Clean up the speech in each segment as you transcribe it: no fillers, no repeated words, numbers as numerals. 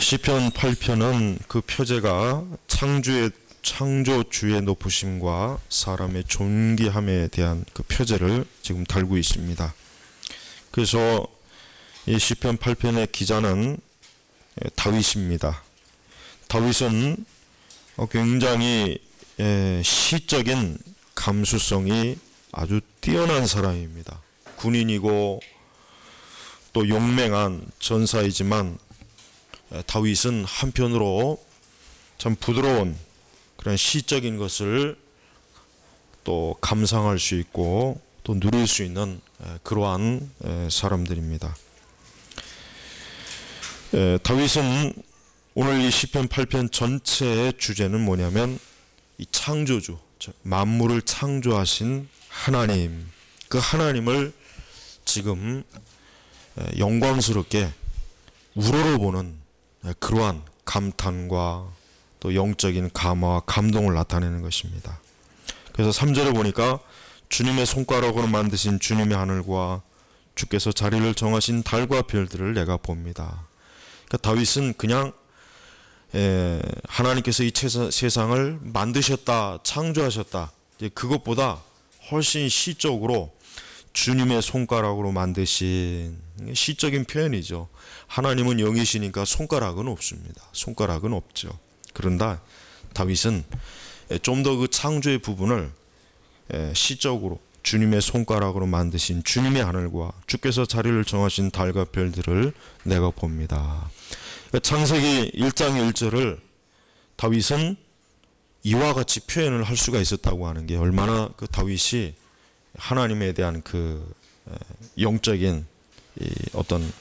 시편 8편은 그 표제가 창조주의 높으심과 사람의 존귀함에 대한 그 표제를 지금 달고 있습니다. 그래서 이 시편 8편의 기자는 다윗입니다. 다윗은 굉장히 시적인 감수성이 아주 뛰어난 사람입니다. 군인이고 또 용맹한 전사이지만 다윗은 한편으로 참 부드러운 그런 시적인 것을 또 감상할 수 있고 또 누릴 수 있는 그러한 사람들입니다. 다윗은 오늘 이 시편 8편 전체의 주제는 뭐냐면 이 창조주, 만물을 창조하신 하나님, 그 하나님을 지금 영광스럽게 우러러보는 그러한 감탄과 또 영적인 감화와 감동을 나타내는 것입니다. 그래서 3절에 보니까 주님의 손가락으로 만드신 주님의 하늘과 주께서 자리를 정하신 달과 별들을 내가 봅니다. 그러니까 다윗은 그냥 하나님께서 이 세상을 만드셨다, 창조하셨다, 그것보다 훨씬 시적으로 주님의 손가락으로 만드신, 시적인 표현이죠. 하나님은 영이시니까 손가락은 없습니다. 손가락은 없죠. 그런데 다윗은 좀 더 그 창조의 부분을 시적으로 주님의 손가락으로 만드신 주님의 하늘과 주께서 자리를 정하신 달과 별들을 내가 봅니다. 창세기 1장 1절을 다윗은 이와 같이 표현을 할 수가 있었다고 하는 게 얼마나 그 다윗이 하나님에 대한 그 영적인 어떤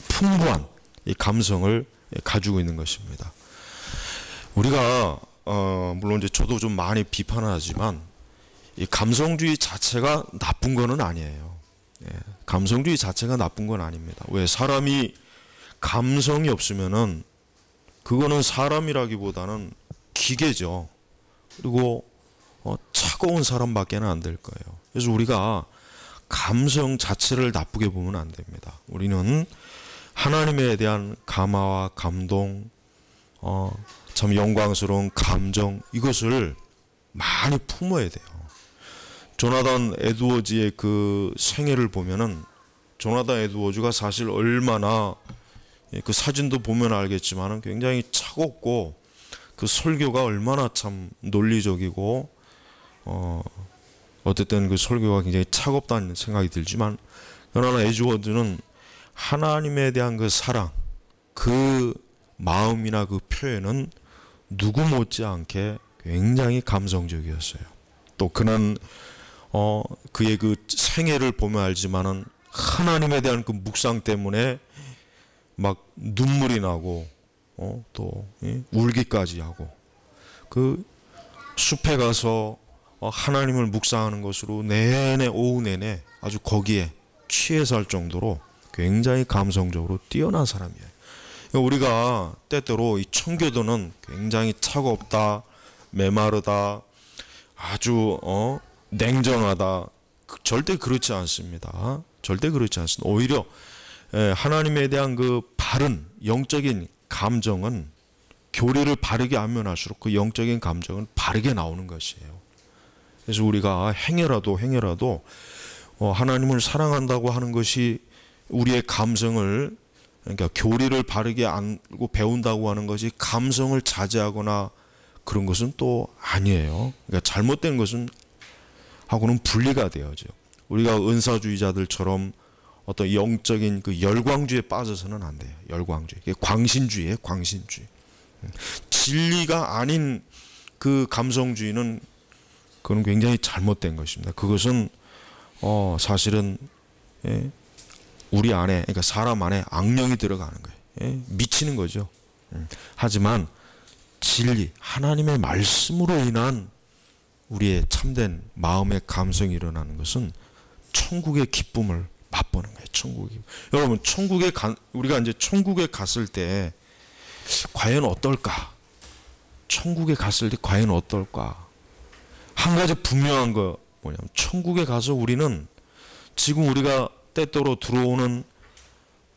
풍부한 이 감성을 가지고 있는 것입니다. 우리가 물론 이제 저도 좀 많이 비판하지만 이 감성주의 자체가 나쁜 거는 아니에요. 감성주의 자체가 나쁜 건 아닙니다. 왜? 사람이 감성이 없으면은 그거는 사람이라기보다는 기계죠. 그리고 차가운 사람밖에는 안 될 거예요. 그래서 우리가 감성 자체를 나쁘게 보면 안 됩니다. 우리는 하나님에 대한 감화와 감동, 참 영광스러운 감정, 이것을 많이 품어야 돼요. 조나단 에드워즈의 그 생애를 보면은 조나단 에드워즈가 사실 얼마나, 그 사진도 보면 알겠지만은 굉장히 차갑고 그 설교가 얼마나 참 논리적이고 어쨌든 그 설교가 굉장히 차갑다는 생각이 들지만, 그러나 에드워즈는 하나님에 대한 그 사랑, 그 마음이나 그 표현은 누구 못지않게 굉장히 감성적이었어요. 또 그는 그의 그 생애를 보면 알지만은 하나님에 대한 그 묵상 때문에 막 눈물이 나고 또 울기까지 하고, 그 숲에 가서 하나님을 묵상하는 것으로 내내 오후 내내 아주 거기에 취해 살 정도로 굉장히 감성적으로 뛰어난 사람이에요. 우리가 때때로 이 청교도는 굉장히 차갑다, 메마르다, 아주 냉정하다, 절대 그렇지 않습니다. 절대 그렇지 않습니다. 오히려 하나님에 대한 그 바른 영적인 감정은 교리를 바르게 하면 할수록 그 영적인 감정은 바르게 나오는 것이에요. 그래서 우리가 행여라도 하나님을 사랑한다고 하는 것이 우리의 감성을, 그러니까 교리를 바르게 알고 배운다고 하는 것이 감성을 자제하거나 그런 것은 또 아니에요. 그러니까 잘못된 것은 하고는 분리가 되어져. 우리가 은사주의자들처럼 어떤 영적인 그 열광주의에 빠져서는 안 돼요. 열광주의. 광신주의예요. 광신주의. 진리가 아닌 그 감성주의는 그건 굉장히 잘못된 것입니다. 그것은 사실은 우리 안에, 그러니까 사람 안에 악령이 들어가는 거예요. 미치는 거죠. 하지만 진리, 하나님의 말씀으로 인한 우리의 참된 마음의 감성이 일어나는 것은 천국의 기쁨을 맛보는 거예요. 천국의 기쁨. 여러분, 우리가 이제 천국에 갔을 때 과연 어떨까? 천국에 갔을 때 과연 어떨까? 한 가지 분명한 거 뭐냐면, 천국에 가서 우리는 지금 우리가 때때로 들어오는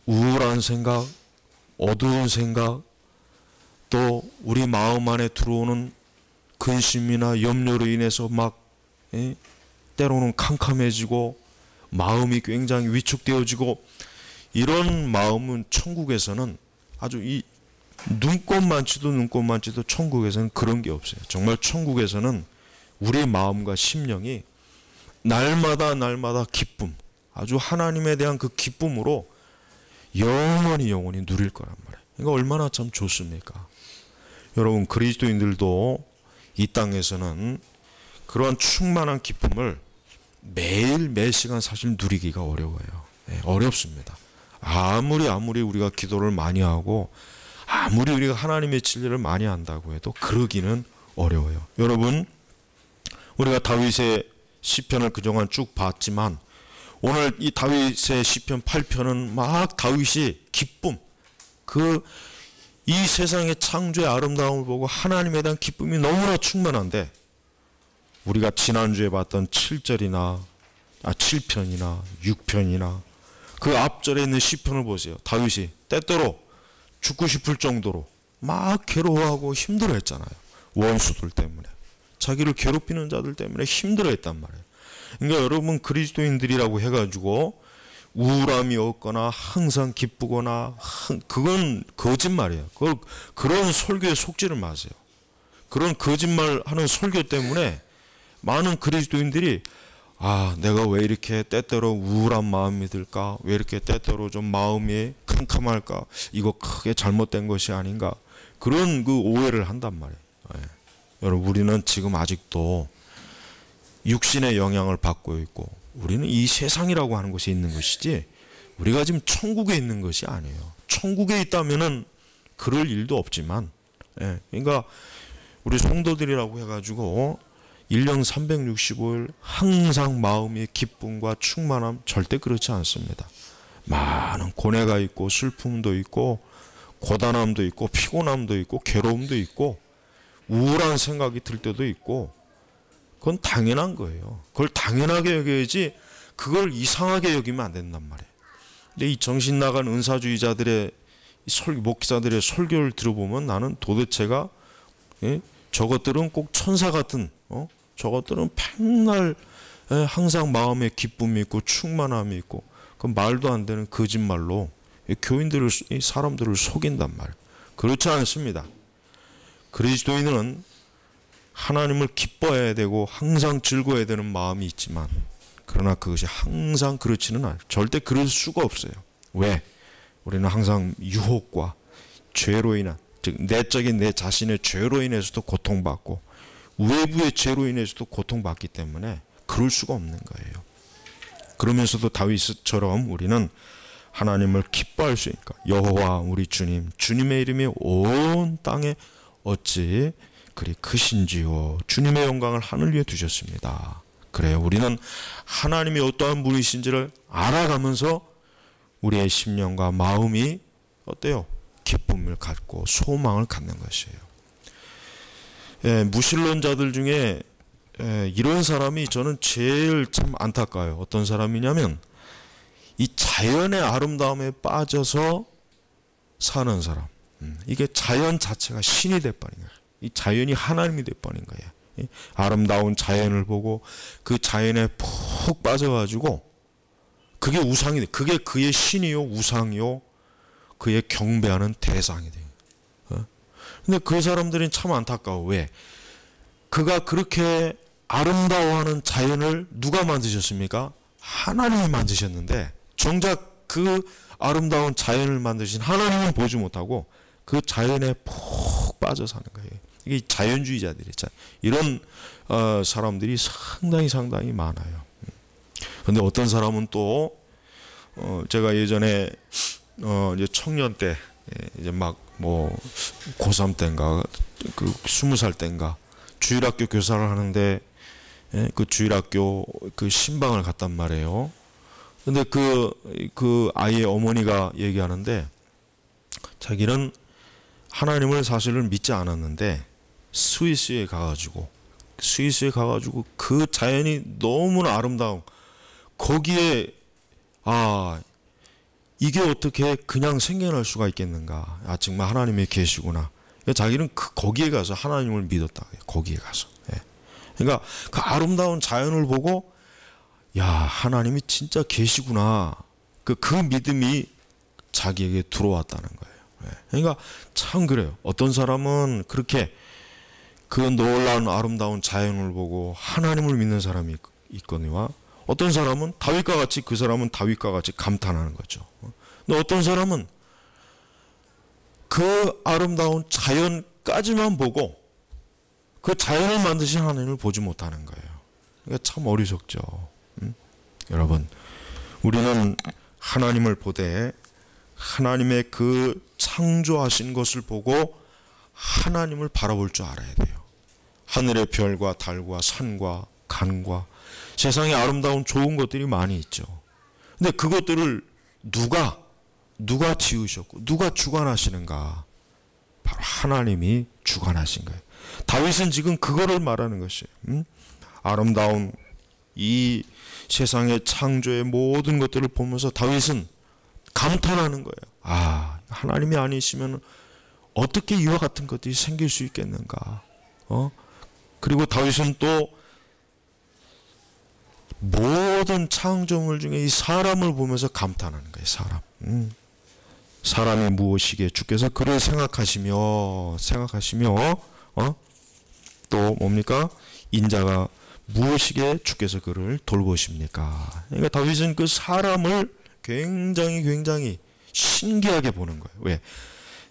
우울한 생각, 어두운 생각, 또 우리 마음 안에 들어오는 근심이나 염려로 인해서 막 때로는 캄캄해지고 마음이 굉장히 위축되어지고, 이런 마음은 천국에서는 아주 이 눈꼽만치도 천국에서는 그런 게 없어요. 정말 천국에서는 우리의 마음과 심령이 날마다 기쁨, 아주 하나님에 대한 그 기쁨으로 영원히 누릴 거란 말이에요. 그러니까 얼마나 참 좋습니까? 여러분, 그리스도인들도 이 땅에서는 그러한 충만한 기쁨을 매일 매 시간 사실 누리기가 어려워요. 어렵습니다. 아무리 우리가 기도를 많이 하고 아무리 우리가 하나님의 진리를 많이 한다고 해도 그러기는 어려워요. 여러분, 우리가 다윗의 시편을 그동안 쭉 봤지만 오늘 이 다윗의 시편 8편은 막 다윗이 기쁨, 이 세상의 창조의 아름다움을 보고 하나님에 대한 기쁨이 너무나 충만한데, 우리가 지난주에 봤던 7편이나 6편이나 그 앞절에 있는 시편을 보세요. 다윗이 때때로 죽고 싶을 정도로 막 괴로워하고 힘들어했잖아요. 원수들 때문에, 자기를 괴롭히는 자들 때문에 힘들어했단 말이에요. 그러니까 여러분, 그리스도인들이라고 해가지고 우울함이 없거나 항상 기쁘거나, 그건 거짓말이에요. 그런 설교에 속지를 마세요. 그런 거짓말하는 설교 때문에 많은 그리스도인들이 내가 왜 이렇게 때때로 우울한 마음이 들까? 왜 이렇게 때때로 좀 마음이 캄캄할까? 이거 크게 잘못된 것이 아닌가? 그런 그 오해를 한단 말이에요. 여러분, 우리는 지금 아직도 육신의 영향을 받고 있고, 우리는 이 세상이라고 하는 곳에 있는 것이지 우리가 지금 천국에 있는 것이 아니에요. 천국에 있다면은 그럴 일도 없지만, 그러니까 우리 성도들이라고 해가지고 1년 365일 항상 마음의 기쁨과 충만함, 절대 그렇지 않습니다. 많은 고뇌가 있고 슬픔도 있고 고단함도 있고 피곤함도 있고 괴로움도 있고 우울한 생각이 들 때도 있고, 그건 당연한 거예요. 그걸 당연하게 여겨야지 그걸 이상하게 여기면 안 된단 말이에요. 근데 이 정신 나간 은사주의자들의 목사들의 설교를 들어보면 나는 도대체가, 저것들은 꼭 천사 같은, 저것들은 맨날 항상 마음에 기쁨이 있고 충만함이 있고, 그 말도 안 되는 거짓말로 교인들을, 사람들을 속인단 말이에요. 그렇지 않습니다. 그리스도인은 하나님을 기뻐해야 되고 항상 즐거워야 되는 마음이 있지만, 그러나 그것이 항상 그렇지는 않아요. 절대 그럴 수가 없어요. 왜? 우리는 항상 유혹과 죄로 인한, 즉 내적인 내 자신의 죄로 인해서도 고통받고 외부의 죄로 인해서도 고통받기 때문에 그럴 수가 없는 거예요. 그러면서도 다윗처럼 우리는 하나님을 기뻐할 수 있으니까, 여호와 우리 주님, 주님의 이름이 온 땅에 어찌 그리 크신지요. 주님의 영광을 하늘 위에 두셨습니다. 그래요. 우리는 하나님이 어떠한 분이신지를 알아가면서 우리의 심령과 마음이 어때요? 기쁨을 갖고 소망을 갖는 것이에요. 무신론자들 중에 이런 사람이 저는 제일 참 안타까워요. 어떤 사람이냐면 이 자연의 아름다움에 빠져서 사는 사람. 이게 자연 자체가 신이 돼버린 거예요. 이 자연이 하나님이 돼버린 거예요. 아름다운 자연을 보고 그 자연에 푹 빠져가지고 그게 우상이 돼. 그게 그의 신이요 우상이요 그의 경배하는 대상이 돼요. 근데 그 사람들은 참 안타까워. 왜? 그가 그렇게 아름다워하는 자연을 누가 만드셨습니까? 하나님이 만드셨는데 정작 그 아름다운 자연을 만드신 하나님은 보지 못하고 그 자연에 푹 빠져 사는 거예요. 이게 자연주의자들이 있잖아요. 이런 사람들이 상당히 많아요. 근데 어떤 사람은 또 제가 예전에 이제 청년 때 이제 막 뭐 고3 때인가 그 20살 때인가 주일학교 교사를 하는데 그 주일학교 그 신방을 갔단 말이에요. 근데 그 아이의 어머니가 얘기하는데 자기는 하나님을 사실은 믿지 않았는데 스위스에 가가지고 그 자연이 너무나 아름다운 거기에 이게 어떻게 그냥 생겨날 수가 있겠는가? 아, 정말 하나님이 계시구나. 자기는 거기에 가서 하나님을 믿었다. 거기에 가서. 예. 그러니까 그 아름다운 자연을 보고 야, 하나님이 진짜 계시구나. 그 믿음이 자기에게 들어왔다는 거예요. 예. 그러니까 참 그래요. 어떤 사람은 그렇게 그 놀라운 아름다운 자연을 보고 하나님을 믿는 사람이 있거니와 어떤 사람은 다윗과 같이 그 사람은 다윗과 같이 감탄하는 거죠. 근데 어떤 사람은 그 아름다운 자연까지만 보고 그 자연을 만드신 하나님을 보지 못하는 거예요. 그러니까 참 어리석죠. 여러분, 우리는 하나님을 보되 하나님의 그 창조하신 것을 보고 하나님을 바라볼 줄 알아야 돼요. 하늘의 별과 달과 산과 강과 세상에 아름다운 좋은 것들이 많이 있죠. 근데 그것들을 누가 지으셨고 누가 주관하시는가? 바로 하나님이 주관하신 거예요. 다윗은 지금 그거를 말하는 것이에요. 아름다운 이 세상의 창조의 모든 것들을 보면서 다윗은 감탄하는 거예요. 아, 하나님이 아니시면 어떻게 이와 같은 것들이 생길 수 있겠는가? 그리고 다윗은 또 모든 창조물 중에 이 사람을 보면서 감탄하는 거예요. 사람이 무엇이기에 주께서 그를 생각하시며 또 뭡니까? 인자가 무엇이기에 주께서 그를 돌보십니까? 그러니까 다윗은 그 사람을 굉장히 신기하게 보는 거예요. 왜?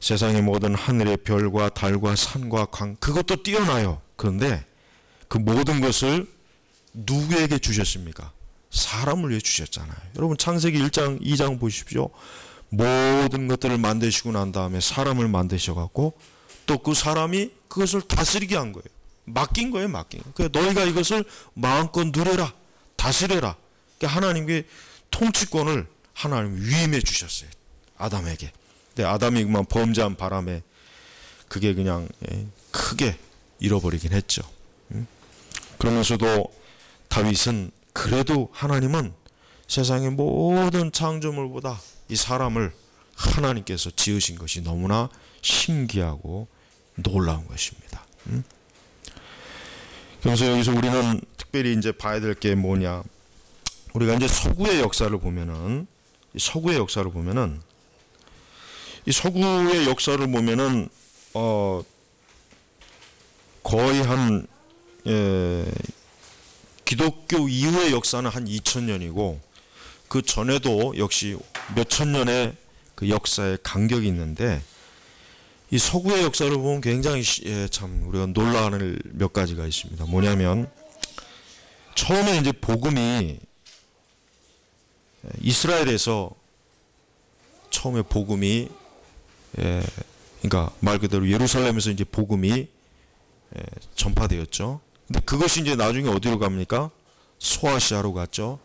세상의 모든 하늘의 별과 달과 산과 강 그것도 뛰어나요. 그런데 그 모든 것을 누구에게 주셨습니까? 사람을 위해 주셨잖아요. 여러분 창세기 1장 2장 보십시오. 모든 것들을 만드시고 난 다음에 사람을 만드셔갖고 또 그 사람이 그것을 다스리게 한 거예요. 맡긴 거예요. 그러니까 너희가 이것을 마음껏 누려라. 다스려라. 그러니까 하나님께 통치권을 하나님 위임해 주셨어요. 아담에게. 근데 아담이 그만 범죄한 바람에 그게 그냥 크게 잃어버리긴 했죠. 그러면서도 다윗은 그래도 하나님은 세상의 모든 창조물보다 이 사람을 하나님께서 지으신 것이 너무나 신기하고 놀라운 것입니다. 그래서 여기서 우리는 특별히 이제 봐야 될 게 뭐냐? 우리가 이제 서구의 역사를 보면은 이 서구의 역사를 보면은 거의 한 기독교 이후의 역사는 한 2000년이고 그 전에도 역시 몇천 년의 그 역사의 간격이 있는데 이 서구의 역사를 보면 굉장히 참 우리가 놀라는 몇 가지가 있습니다. 뭐냐면 처음에 이제 복음이 이스라엘에서 처음에 복음이 그러니까 말 그대로 예루살렘에서 이제 복음이 전파되었죠. 근데 그것이 이제 나중에 어디로 갑니까? 소아시아로 갔죠.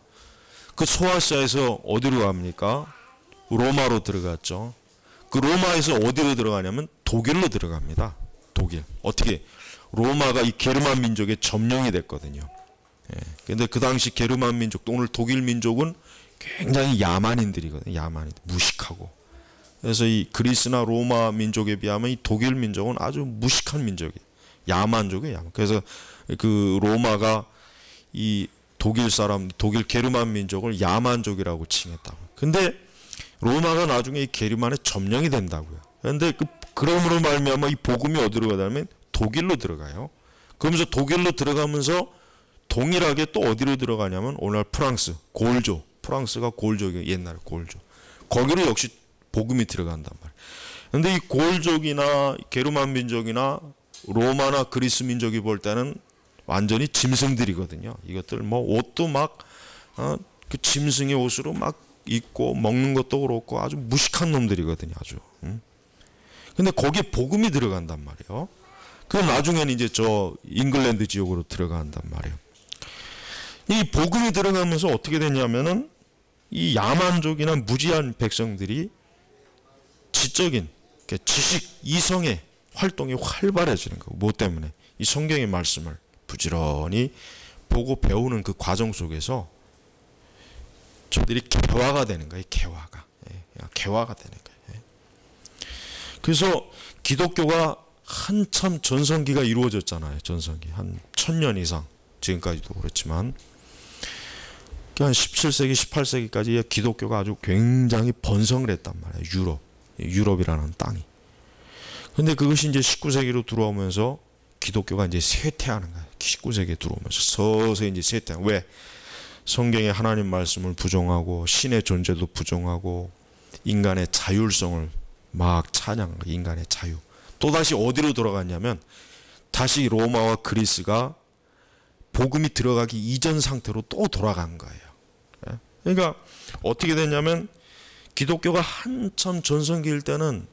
그 소아시아에서 어디로 갑니까? 로마로 들어갔죠. 그 로마에서 어디로 들어가냐면 독일로 들어갑니다. 독일. 어떻게? 로마가 이 게르만 민족의 점령이 됐거든요. 근데 그 당시 게르만 민족, 오늘 독일 민족은 굉장히 야만인들이거든요. 야만인, 무식하고. 그래서 이 그리스나 로마 민족에 비하면 이 독일 민족은 아주 무식한 민족이에요. 야만족이에요. 야만. 그래서 그 로마가 이 독일 게르만 민족을 야만족이라고 칭했다. 근데 로마가 나중에 이 게르만에 점령이 된다고요. 그런데 그러므로 말미암아 이 복음이 어디로 가냐면 독일로 들어가요. 그러면서 독일로 들어가면서 동일하게 또 어디로 들어가냐면 오늘 프랑스, 골조. 프랑스가 골족이에요. 옛날에 골조. 거기로 역시 복음이 들어간단 말이에요. 그런데 이 골족이나 게르만 민족이나 로마나 그리스 민족이 볼 때는 완전히 짐승들이거든요. 이것들 뭐 옷도 막 그 짐승의 옷으로 막 입고 먹는 것도 그렇고 아주 무식한 놈들이거든요. 아주. 근데 거기에 복음이 들어간단 말이에요. 그럼 나중에는 이제 저 잉글랜드 지역으로 들어간단 말이에요. 이 복음이 들어가면서 어떻게 됐냐면은 이 야만족이나 무지한 백성들이 지적인 지식 이성의 활동이 활발해지는 거고, 뭐 때문에? 이 성경의 말씀을 부지런히 보고 배우는 그 과정 속에서 저들이 개화가 되는 거예요. 개화가. 개화가 되는 거예요. 그래서 기독교가 한참 전성기가 이루어졌잖아요. 전성기 한 1000년 이상, 지금까지도 그렇지만 한 17세기 18세기까지 기독교가 아주 굉장히 번성을 했단 말이에요. 유럽이라는 땅이. 근데 그것이 이제 19세기로 들어오면서 기독교가 이제 쇠퇴하는 거예요. 19세기에 들어오면서 서서히 이제 쇠퇴. 왜? 성경의 하나님 말씀을 부정하고 신의 존재도 부정하고 인간의 자율성을 막 찬양하는 거예요. 인간의 자유. 또다시 어디로 돌아갔냐면 다시 로마와 그리스가 복음이 들어가기 이전 상태로 또 돌아간 거예요. 그러니까 어떻게 됐냐면 기독교가 한참 전성기일 때는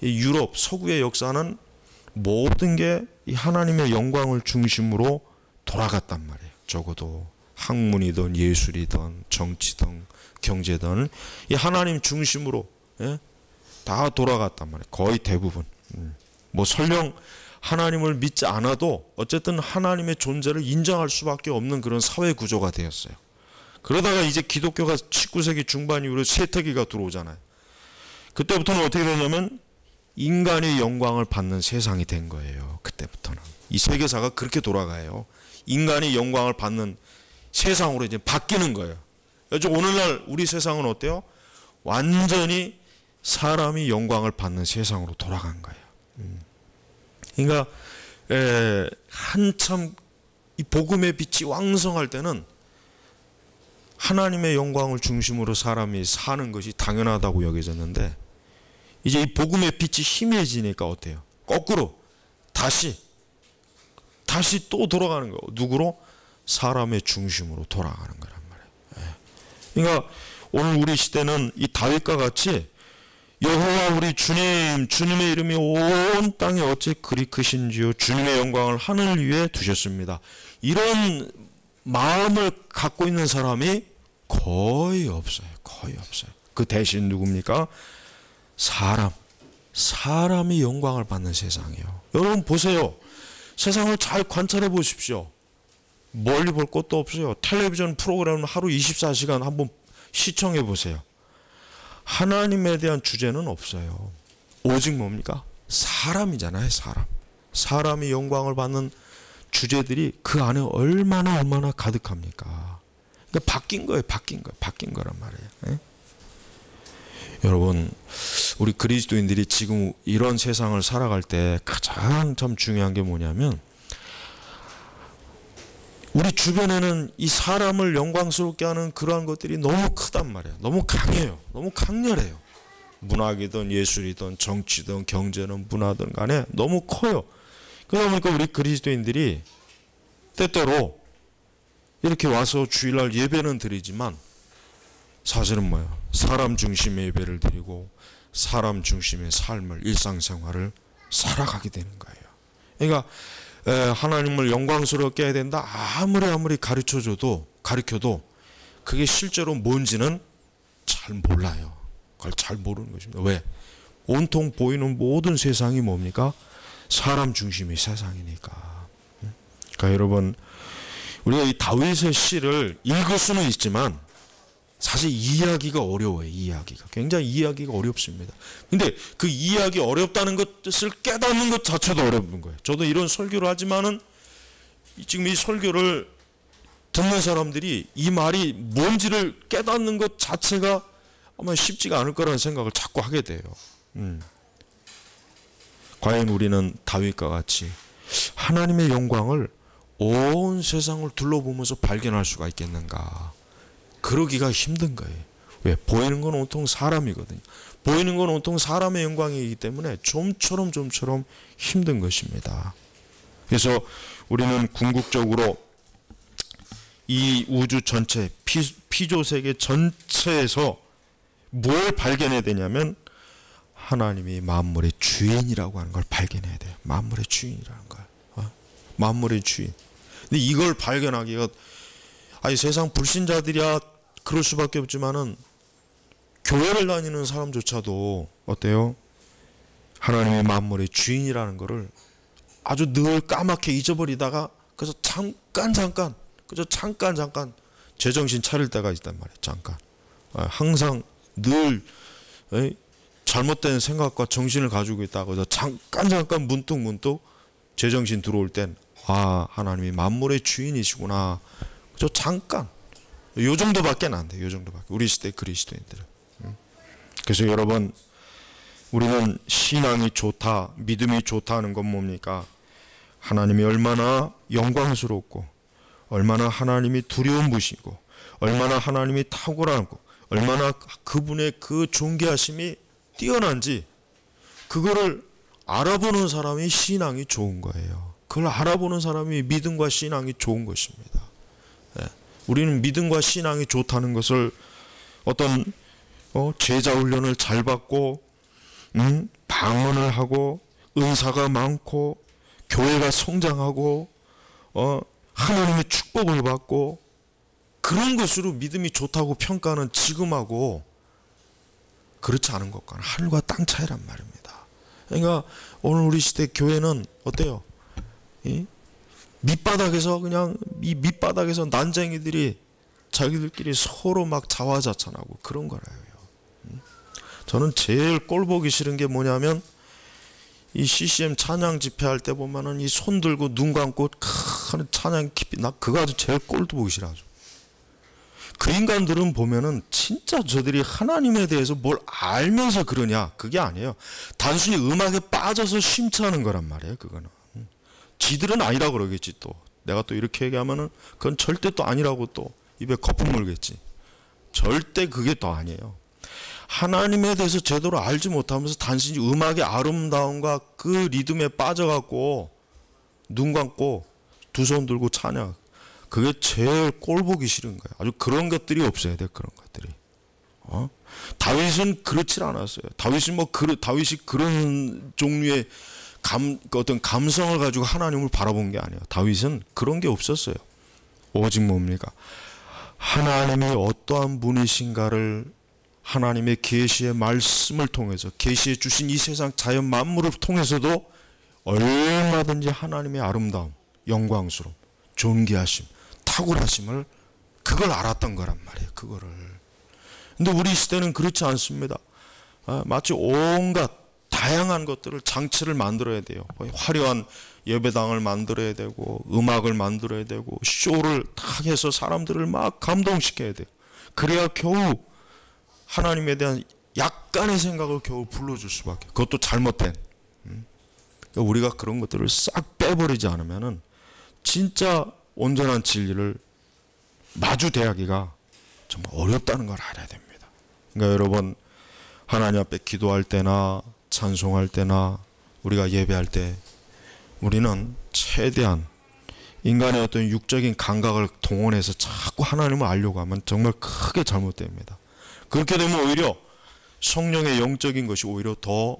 이 유럽 서구의 역사는 모든 게 이 하나님의 영광을 중심으로 돌아갔단 말이에요. 적어도 학문이든 예술이든 정치든 경제든 이 하나님 중심으로 다 돌아갔단 말이에요. 거의 대부분. 뭐 설령 하나님을 믿지 않아도 어쨌든 하나님의 존재를 인정할 수밖에 없는 그런 사회 구조가 되었어요. 그러다가 이제 기독교가 19세기 중반 이후로 쇠퇴기가 들어오잖아요. 그때부터는 어떻게 되냐면 인간의 영광을 받는 세상이 된 거예요. 그때부터는. 이 세계사가 그렇게 돌아가요. 인간이 영광을 받는 세상으로 이제 바뀌는 거예요. 그래서 오늘날 우리 세상은 어때요? 완전히 사람이 영광을 받는 세상으로 돌아간 거예요. 그러니까 한참 이 복음의 빛이 왕성할 때는 하나님의 영광을 중심으로 사람이 사는 것이 당연하다고 여겨졌는데 이제 이 복음의 빛이 희미해지니까 어때요? 거꾸로 다시 또 돌아가는 거예요. 누구로? 사람의 중심으로 돌아가는 거란 말이에요. 그러니까 오늘 우리 시대는 이 다윗과 같이 여호와 우리 주님, 주님의 이름이 온 땅에 어찌 그리 크신지요. 주님의 영광을 하늘 위에 두셨습니다. 이런 마음을 갖고 있는 사람이 거의 없어요. 거의 없어요. 그 대신 누굽니까? 사람이 영광을 받는 세상이에요. 여러분 보세요. 세상을 잘 관찰해 보십시오. 멀리 볼 것도 없어요. 텔레비전 프로그램을 하루 24시간 한번 시청해 보세요. 하나님에 대한 주제는 없어요. 오직 뭡니까? 사람이잖아요. 사람이 영광을 받는 주제들이 그 안에 얼마나 가득합니까? 그러니까 바뀐 거란 말이에요. 여러분, 우리 그리스도인들이 지금 이런 세상을 살아갈 때 가장 참 중요한 게 뭐냐면 우리 주변에는 이 사람을 영광스럽게 하는 그러한 것들이 너무 크단 말이에요. 너무 강해요. 너무 강렬해요. 문학이든 예술이든 정치든 경제든 문화든 간에 너무 커요. 그러다 보니까 우리 그리스도인들이 때때로 이렇게 와서 주일날 예배는 드리지만 사실은 뭐예요? 사람 중심의 예배를 드리고 사람 중심의 삶을, 일상생활을 살아가게 되는 거예요. 그러니까 하나님을 영광스럽게 해야 된다. 아무리 가르쳐도 그게 실제로 뭔지는 잘 몰라요. 그걸 잘 모르는 것입니다. 왜? 온통 보이는 모든 세상이 뭡니까? 사람 중심의 세상이니까. 그러니까 여러분, 우리가 이 다윗의 시를 읽을 수는 있지만 사실 이해하기가 어려워요. 굉장히 이해하기가 어렵습니다. 근데 그 이해하기 어렵다는 것을 깨닫는 것 자체도 어려운 거예요. 저도 이런 설교를 하지만은 지금 이 설교를 듣는 사람들이 이 말이 뭔지를 깨닫는 것 자체가 아마 쉽지가 않을 거라는 생각을 자꾸 하게 돼요. 과연 우리는 다윗과 같이 하나님의 영광을 온 세상을 둘러보면서 발견할 수가 있겠는가? 그러기가 힘든 거예요. 왜? 보이는 건 온통 사람이거든요. 보이는 건 온통 사람의 영광이기 때문에 좀처럼 힘든 것입니다. 그래서 우리는 궁극적으로 이 우주 전체, 피조세계 전체에서 뭘 발견해야 되냐면 하나님이 만물의 주인이라고 하는 걸 발견해야 돼요. 만물의 주인이라는 걸. 만물의 주인. 근데 이걸 발견하기가 세상 불신자들이야 그럴 수밖에 없지만은 교회를 다니는 사람조차도 어때요? 하나님의 만물의 주인이라는 것을 아주 늘 까맣게 잊어버리다가 그래서 잠깐 제정신 차릴 때가 있단 말이에요. 잠깐. 항상 늘 잘못된 생각과 정신을 가지고 있다고 잠깐 문득 제정신 들어올 땐 하나님이 만물의 주인이시구나. 저 잠깐 요 정도밖에 안 돼요. 요 정도밖에. 우리 시대 그리스도인들은. 그래서 여러분, 우리는 신앙이 좋다, 믿음이 좋다 하는 건 뭡니까? 하나님이 얼마나 영광스럽고, 얼마나 하나님이 두려운 분이시고, 얼마나 하나님이 탁월하고, 얼마나 그분의 그 존귀하심이 뛰어난지, 그거를 알아보는 사람이 신앙이 좋은 거예요. 그걸 알아보는 사람이 믿음과 신앙이 좋은 것입니다. 우리는 믿음과 신앙이 좋다는 것을 어떤 제자 훈련을 잘 받고, 방언을 하고, 은사가 많고, 교회가 성장하고, 하나님의 축복을 받고, 그런 것으로 믿음이 좋다고 평가하는 지금하고 그렇지 않은 것과는 하늘과 땅 차이란 말입니다. 그러니까 오늘 우리 시대 교회는 어때요? 밑바닥에서 그냥 이 밑바닥에서 난쟁이들이 자기들끼리 서로 막 자화자찬하고 그런 거라요. 저는 제일 꼴보기 싫은 게 뭐냐면, 이 CCM 찬양 집회할 때 보면은 이 손 들고 눈 감고 하는 찬양 깊이, 나 그거 아주 제일 꼴도 보기 싫어. 아주. 그 인간들은 보면은 진짜 저들이 하나님에 대해서 뭘 알면서 그러냐, 그게 아니에요. 단순히 음악에 빠져서 심취하는 거란 말이에요. 그거는 지들은 아니라 그러겠지. 또 내가 또 이렇게 얘기하면은 그건 절대 또 아니라고 또 입에 거품 물겠지. 절대 그게 또 아니에요. 하나님에 대해서 제대로 알지 못하면서 단순히 음악의 아름다움과 그 리듬에 빠져갖고 눈 감고 두 손 들고 찬양, 그게 제일 꼴보기 싫은 거예요. 아주 그런 것들이 없어야 돼. 그런 것들이. 다윗은 그렇지 않았어요. 다윗이 그런 종류의 어떤 감성을 가지고 하나님을 바라본 게 아니에요. 다윗은 그런 게 없었어요. 오직 뭡니까? 하나님이 어떠한 분이신가를 하나님의 계시의 말씀을 통해서, 계시해 주신 이 세상 자연 만물을 통해서도 얼마든지 하나님의 아름다움, 영광스러움, 존귀하심, 탁월하심을, 그걸 알았던 거란 말이에요. 그거를. 근데 우리 시대는 그렇지 않습니다. 마치 온갖 다양한 것들을, 장치를 만들어야 돼요. 화려한 예배당을 만들어야 되고, 음악을 만들어야 되고, 쇼를 딱 해서 사람들을 막 감동시켜야 돼요. 그래야 겨우 하나님에 대한 약간의 생각을 겨우 불러줄 수밖에. 그것도 잘못된. 그러니까 우리가 그런 것들을 싹 빼버리지 않으면은 진짜 온전한 진리를 마주대하기가 정말 어렵다는 걸 알아야 됩니다. 그러니까 여러분, 하나님 앞에 기도할 때나 찬송할 때나 우리가 예배할 때 우리는 최대한 인간의 어떤 육적인 감각을 동원해서 자꾸 하나님을 알려고 하면 정말 크게 잘못됩니다. 그렇게 되면 오히려 성령의 영적인 것이 오히려 더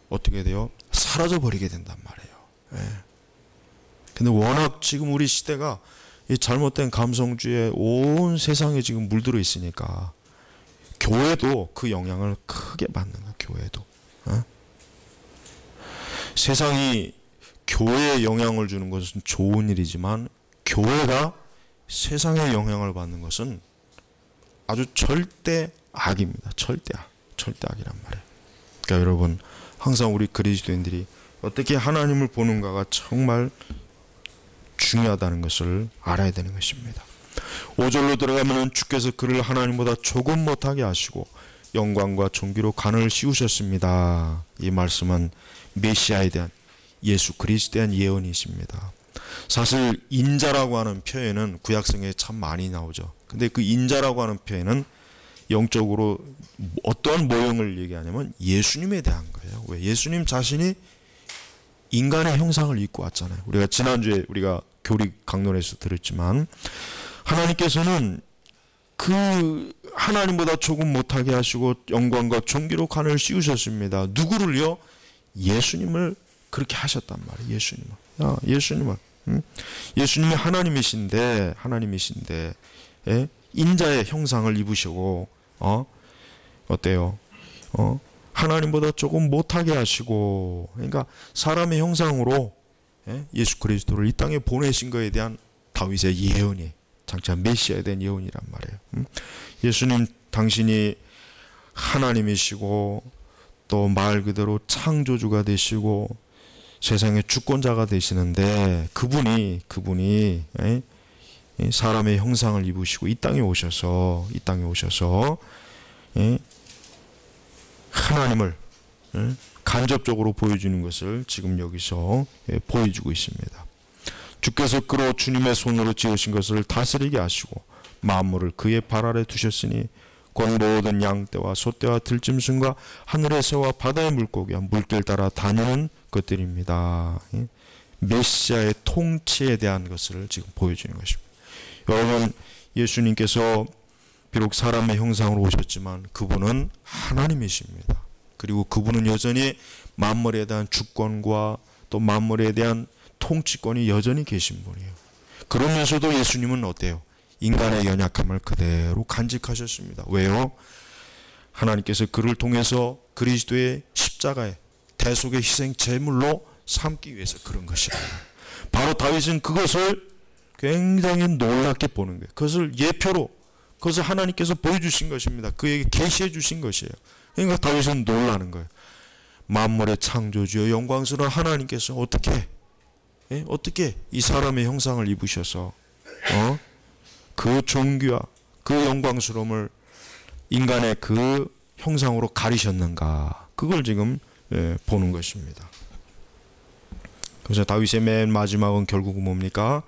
어떻게 돼요? 사라져 버리게 된단 말이에요. 근데 워낙 지금 우리 시대가 이 잘못된 감성주의에 온 세상에 지금 물들어 있으니까 교회도 그 영향을 크게 받는 거야. 교회도. 세상이 교회에 영향을 주는 것은 좋은 일이지만 교회가 세상에 영향을 받는 것은 아주 절대 악입니다. 절대 악이란 말이에요. 그러니까 여러분, 항상 우리 그리스도인들이 어떻게 하나님을 보는가가 정말 중요하다는 것을 알아야 되는 것입니다. 5절로 들어가면 주께서 그를 하나님보다 조금 못하게 하시고 영광과 존귀로 관을 씌우셨습니다. 이 말씀은 메시아에 대한, 예수 그리스도에 대한 예언이십니다. 사실 인자라고 하는 표현은 구약성에 참 많이 나오죠. 근데 그 인자라고 하는 표현은 영적으로 어떠한 모형을 얘기하냐면 예수님에 대한 거예요. 왜? 예수님 자신이 인간의 형상을 입고 왔잖아요. 우리가 지난주에 우리가 교리 강론에서 들었지만, 하나님께서는 그 하나님보다 조금 못하게 하시고 영광과 존귀로 관을 씌우셨습니다. 누구를요? 예수님을 그렇게 하셨단 말이에요. 예수님을. 예수님이 하나님이신데 인자의 형상을 입으시고 어때요? 하나님보다 조금 못하게 하시고, 그러니까 사람의 형상으로 예수 그리스도를 이 땅에 보내신 것에 대한 다윗의 예언이 장차 메시아에 대한 예언이란 말이에요. 예수님 당신이 하나님이시고 또 말 그대로 창조주가 되시고 세상의 주권자가 되시는데 그분이 사람의 형상을 입으시고 이 땅에 오셔서 하나님을 간접적으로 보여주는 것을 지금 여기서 보여주고 있습니다. 주께서 그로 주님의 손으로 지으신 것을 다스리게 하시고 만물을 그의 발 아래 두셨으니 곧 모든 양떼와 소떼와 들짐승과 하늘의 새와 바다의 물고기와 물길 따라 다니는 것들입니다. 메시아의 통치에 대한 것을 지금 보여주는 것입니다. 여러분, 예수님께서 비록 사람의 형상으로 오셨지만 그분은 하나님이십니다. 그리고 그분은 여전히 만물에 대한 주권과 또 만물에 대한 통치권이 여전히 계신 분이에요. 그러면서도 예수님은 어때요? 인간의 연약함을 그대로 간직하셨습니다. 왜요? 하나님께서 그를 통해서 그리스도의 십자가의 대속의 희생 제물로 삼기 위해서 그런 것이다. 바로 다윗은 그것을 굉장히 놀랍게 보는 거예요. 그것을 예표로, 그것을 하나님께서 보여주신 것입니다. 그에게 계시해 주신 것이에요. 그러니까 다윗은 놀라는 거예요. 만물의 창조주여 영광스러운 하나님께서 어떻게 이 사람의 형상을 입으셔서 그 존귀와 그 영광스러움을 인간의 그 형상으로 가리셨는가, 그걸 지금 보는 것입니다. 그래서 다윗의 맨 마지막은 결국은 뭡니까?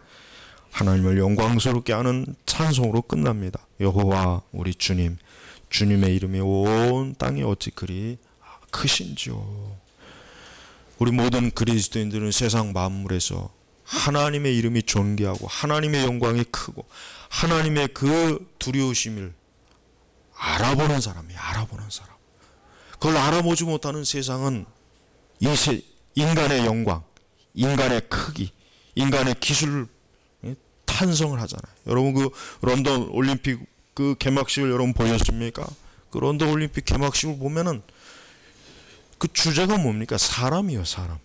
하나님을 영광스럽게 하는 찬송으로 끝납니다. 여호와 우리 주님, 주님의 이름이 온 땅에 어찌 그리 크신지요. 우리 모든 그리스도인들은 세상 만물에서 하나님의 이름이 존귀하고 하나님의 영광이 크고 하나님의 그 두려우심을 알아보는 사람이에요. 알아보는 사람. 그걸 알아보지 못하는 세상은 인간의 영광, 인간의 크기, 인간의 기술을 탄성을 하잖아요. 여러분 그 런던 올림픽 그 개막식을 여러분 보셨습니까? 그 런던 올림픽 개막식을 보면은 그 주제가 뭡니까? 사람이요, 사람.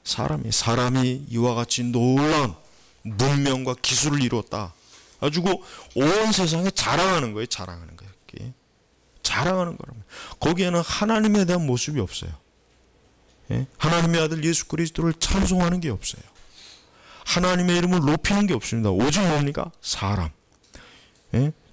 사람이 이와 같이 놀라운 문명과 기술을 이뤘다. 가지고 온 세상에 자랑하는 거예요. 자랑하는 거랍니다. 거기에는 하나님에 대한 모습이 없어요. 하나님의 아들 예수 그리스도를 찬송하는 게 없어요. 하나님의 이름을 높이는 게 없습니다. 오직 뭡니까? 사람.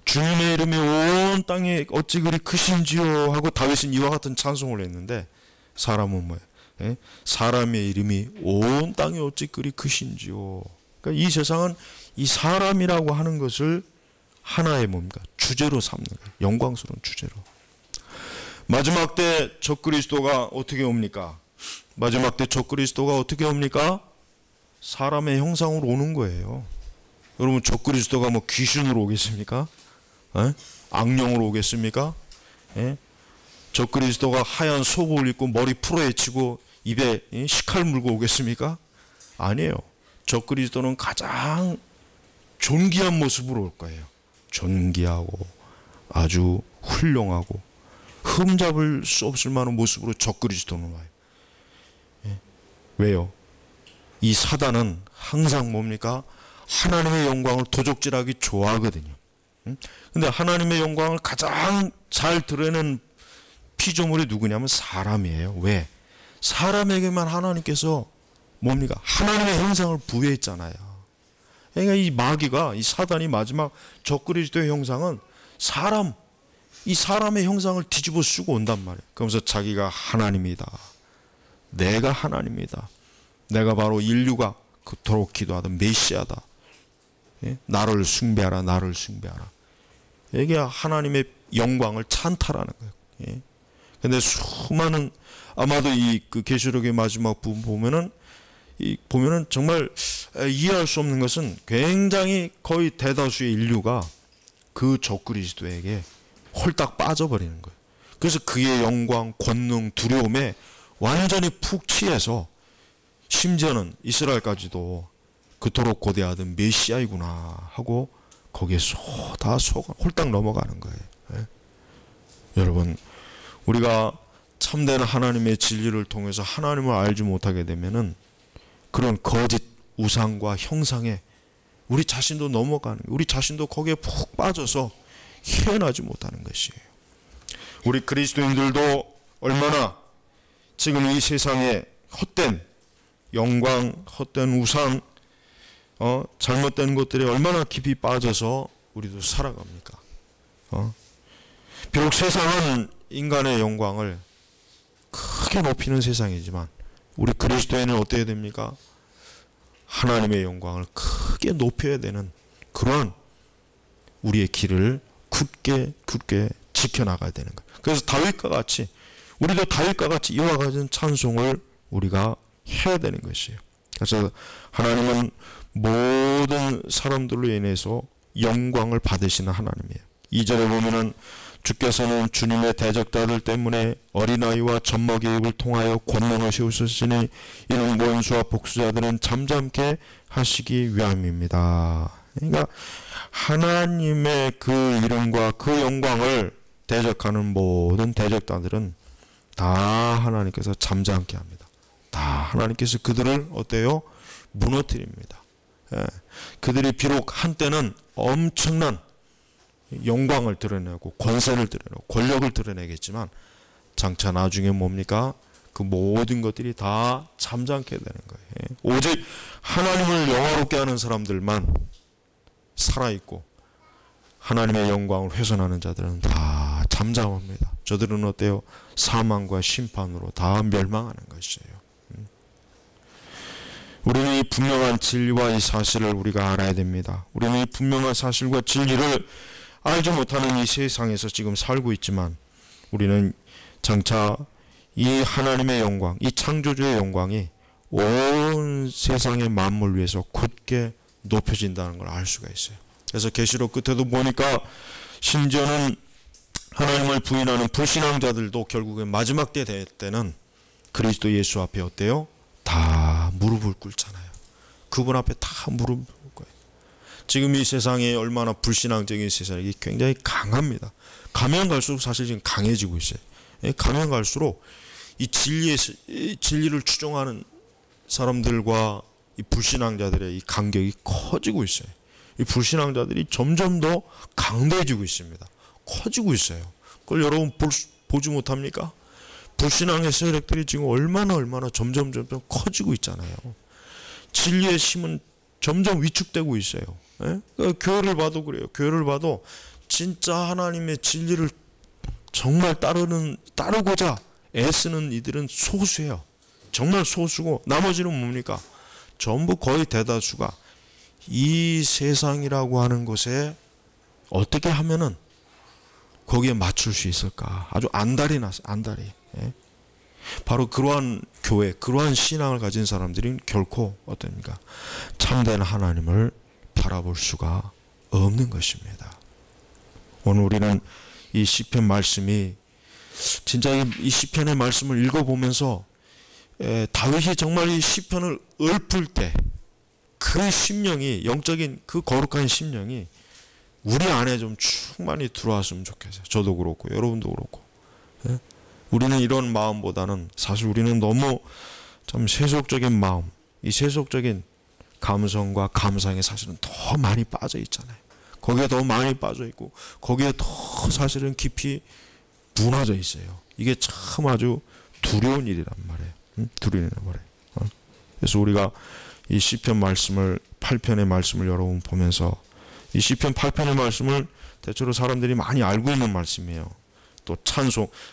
주님의 이름이 온 땅에 어찌 그리 크신지요 하고 다윗은 이와 같은 찬송을 했는데, 사람은 뭐예요? 사람의 이름이 온 땅에 어찌 그리 크신지요. 그러니까 이 세상은 이 사람이라고 하는 것을 하나의 뭡니까? 주제로 삼는 거예요. 영광스러운 주제로. 마지막 때 적그리스도가 어떻게 옵니까? 마지막 때 적그리스도가 어떻게 옵니까? 사람의 형상으로 오는 거예요. 여러분, 적그리스도가 뭐 귀신으로 오겠습니까? 악령으로 오겠습니까? 적그리스도가 하얀 속옷을 입고 머리 풀어헤치고 입에 식칼 물고 오겠습니까? 아니에요. 적그리스도는 가장 존귀한 모습으로 올 거예요. 존귀하고 아주 훌륭하고 흠잡을 수 없을 만한 모습으로 적그리스도는 와요. 왜요? 이 사단은 항상 뭡니까? 하나님의 영광을 도적질하기 좋아하거든요. 근데 하나님의 영광을 가장 잘 드러내는 피조물이 누구냐면 사람이에요. 왜? 사람에게만 하나님께서 뭡니까? 하나님의 형상을 부여했잖아요. 그러니까 이 마귀가, 이 사단이 마지막 적그리스도의 형상은 이 사람의 형상을 뒤집어 쓰고 온단 말이에요. 그러면서 자기가 하나님이다. 내가 하나님이다. 내가 바로 인류가 그토록 기도하던 메시아다. 나를 숭배하라, 나를 숭배하라. 이게 하나님의 영광을 찬탈하는 거예요. 근데 수많은, 아마도 이 그 계시록의 마지막 부분 보면은 정말 이해할 수 없는 것은 굉장히 거의 대다수의 인류가 그 적그리스도에게 홀딱 빠져버리는 거예요. 그래서 그의 영광, 권능, 두려움에 완전히 푹 취해서 심지어는 이스라엘까지도 그토록 고대하던 메시아이구나 하고 거기에 다 홀딱 넘어가는 거예요. 여러분, 우리가 참된 하나님의 진리를 통해서 하나님을 알지 못하게 되면은 그런 거짓 우상과 형상에 우리 자신도 넘어가는, 우리 자신도 거기에 푹 빠져서 헤어나지 못하는 것이에요. 우리 그리스도인들도 얼마나 지금 이 세상에 헛된 영광, 헛된 우상, 잘못된 것들에 얼마나 깊이 빠져서 우리도 살아갑니까? 비록 세상은 인간의 영광을 크게 높이는 세상이지만 우리 그리스도인은 어때야 됩니까? 하나님의 영광을 크게 높여야 되는 그러한 우리의 길을 굳게 지켜나가야 되는 거예요. 그래서 다윗과 같이 우리도 다윗과 같이 이와 같은 찬송을 우리가 해야 되는 것이에요. 그래서 하나님은 모든 사람들로 인해서 영광을 받으시는 하나님이에요. 2절에 보면은 주께서는 주님의 대적자들 때문에 어린아이와 젖먹이의 입을 통하여 권능을 세우셨으니 이는 원수와 복수자들은 잠잠케 하시기 위함입니다. 그러니까 하나님의 그 이름과 그 영광을 대적하는 모든 대적자들은 다 하나님께서 잠잠케 합니다. 다 하나님께서 그들을 어때요? 무너뜨립니다. 그들이 비록 한때는 엄청난 영광을 드러내고 권세를 드러내고 권력을 드러내겠지만 장차 나중에 뭡니까? 그 모든 것들이 다 잠잠게 되는 거예요. 오직 하나님을 영화롭게 하는 사람들만 살아있고 하나님의 영광을 훼손하는 자들은 다 잠잠합니다. 저들은 어때요? 사망과 심판으로 다 멸망하는 것이에요. 우리는 이 분명한 진리와 이 사실을 우리가 알아야 됩니다. 우리는 이 분명한 사실과 진리를 알지 못하는 이 세상에서 지금 살고 있지만 우리는 장차 이 하나님의 영광, 이 창조주의 영광이 온 세상의 만물 위에서 굳게 높여진다는 걸 알 수가 있어요. 그래서 계시록 끝에도 보니까 심지어는 하나님을 부인하는 불신앙자들도 결국에 마지막 때 될 때는 그리스도 예수 앞에 어때요? 다 무릎을 꿇잖아요. 그분 앞에 다 무릎을 꿇어요. 지금 이 세상에 얼마나 불신앙적인 세상이 굉장히 강합니다. 가면 갈수록 사실 지금 강해지고 있어요. 가면 갈수록 이 진리를 추종하는 사람들과 이 불신앙자들의 이 간격이 커지고 있어요. 이 불신앙자들이 점점 더 강대해지고 있습니다. 커지고 있어요. 그걸 여러분 보지 못합니까? 불신앙의 세력들이 지금 얼마나 점점 커지고 있잖아요. 진리의 힘은 점점 위축되고 있어요. 교회를 봐도 그래요. 교회를 봐도 진짜 하나님의 진리를 정말 따르고자 애쓰는 이들은 소수예요. 정말 소수고 나머지는 뭡니까? 전부 거의 대다수가 이 세상이라고 하는 것에 어떻게 하면은 거기에 맞출 수 있을까? 아주 안달이 났어요. 안달이. 바로 그러한 교회, 그러한 신앙을 가진 사람들은 결코 어떻습니까? 참된 하나님을 바라볼 수가 없는 것입니다. 오늘 우리는 이 시편 말씀이 진짜 이 시편의 말씀을 읽어보면서 다윗이 정말 이 시편을 읊을 때 그 심령이 영적인 그 거룩한 심령이 우리 안에 좀 충만히 들어왔으면 좋겠어요. 저도 그렇고 여러분도 그렇고. 우리는 이런 마음보다는 사실 우리는 너무 좀 세속적인 마음, 이 세속적인 감성과 감상에 사실은 더 많이 빠져 있잖아요. 거기에 더 많이 빠져 있고 거기에 더 사실은 깊이 무너져 있어요. 이게 참 아주 두려운 일이란 말이에요. 두려운 일이란 말이에요. 그래서 우리가 이 시편 말씀을 8편의 말씀을 여러분 보면서 이 시편 8편의 말씀을 대체로 사람들이 많이 알고 있는 말씀이에요. 또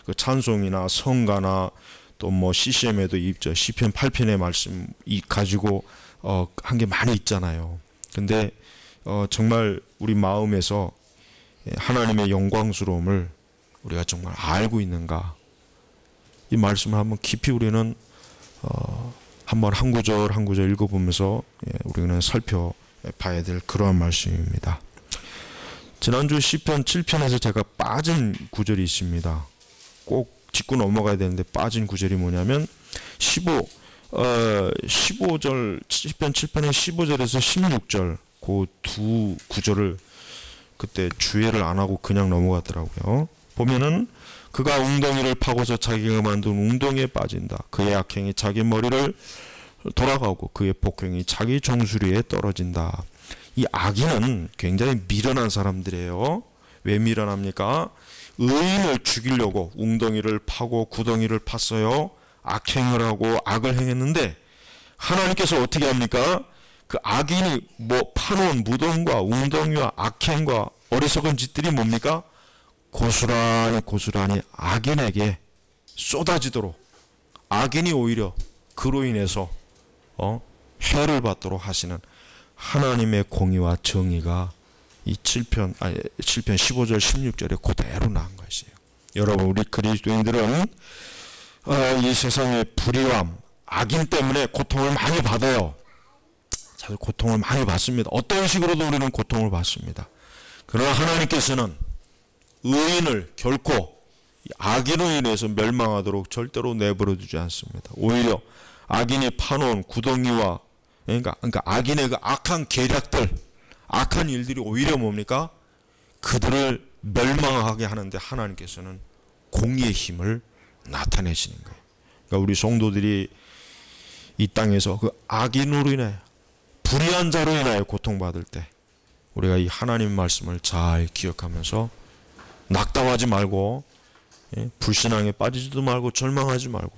그 찬송이나 성가나 또 뭐 CCM에도 있죠. 시편 8편의 말씀 가지고 한 게 많이 있잖아요. 근데 정말 우리 마음에서 하나님의 영광스러움을 우리가 정말 알고 있는가? 이 말씀을 한번 깊이 우리는 한번 한 구절 한 구절 읽어보면서 우리는 살펴봐야 될 그러한 말씀입니다. 지난주 시편 7편에서 제가 빠진 구절이 있습니다. 꼭 짚고 넘어가야 되는데 빠진 구절이 뭐냐면 15절 시편 7편의 15절에서 16절 그 두 구절을 그때 주의를 안 하고 그냥 넘어가더라고요. 보면은 그가 웅덩이를 파고서 자기가 만든 웅덩이에 빠진다. 그의 악행이 자기 머리를 돌아가고 그의 복행이 자기 정수리에 떨어진다. 이 악인은 굉장히 미련한 사람들이에요. 왜 밀어납니까? 의인을 죽이려고 웅덩이를 파고 구덩이를 팠어요. 악행을 하고 악을 행했는데 하나님께서 어떻게 합니까? 그 악인이 파놓은 무덤과 웅덩이와 악행과 어리석은 짓들이 뭡니까? 고스란히 악인에게 쏟아지도록, 악인이 오히려 그로 인해서 해를 받도록 하시는 하나님의 공의와 정의가 이 7편 15절 16절에 그대로 나온 것이에요. 여러분, 우리 그리스도인들은 이 세상의 불의함, 악인 때문에 고통을 많이 받아요. 사실 고통을 많이 받습니다. 어떤 식으로도 우리는 고통을 받습니다. 그러나 하나님께서는 의인을 결코 악인으로 인해서 멸망하도록 절대로 내버려 두지 않습니다. 오히려 악인이 파놓은 구덩이와 그러니까 악인의 그 악한 계략들, 악한 일들이 오히려 뭡니까? 그들을 멸망하게 하는데 하나님께서는 공의의 힘을 나타내시는 거예요. 그러니까 우리 성도들이 이 땅에서 그 악인으로 인해 불의한 자로 인하여 고통받을 때 우리가 이 하나님 말씀을 잘 기억하면서 낙담하지 말고 불신앙에 빠지지도 말고 절망하지 말고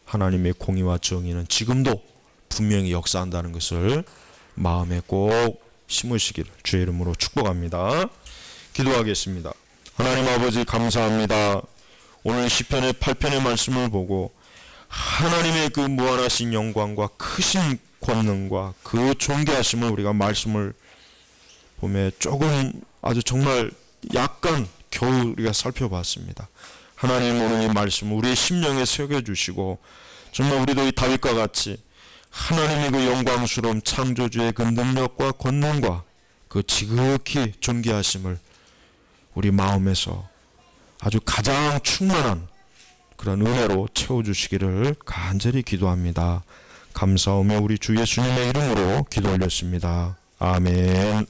하나님의 공의와 정의는 지금도 분명히 역사한다는 것을 마음에 꼭 심으시기를 주의 이름으로 축복합니다. 기도하겠습니다. 하나님 아버지, 감사합니다. 오늘 시편의 8편의 말씀을 보고 하나님의 그 무한하신 영광과 크신 권능과 그 존귀하심을 우리가 말씀을 보며 조금 아주 정말 약간 겨우 우리가 살펴봤습니다. 하나님, 오늘 이 말씀을 우리의 심령에 새겨주시고 정말 우리도 이 다윗과 같이 하나님의 그 영광스러운 창조주의 그 능력과 권능과 그 지극히 존귀하심을 우리 마음에서 아주 가장 충만한 그런 은혜로 채워주시기를 간절히 기도합니다. 감사하며 우리 주 예수님의 이름으로 기도 올렸습니다. 아멘.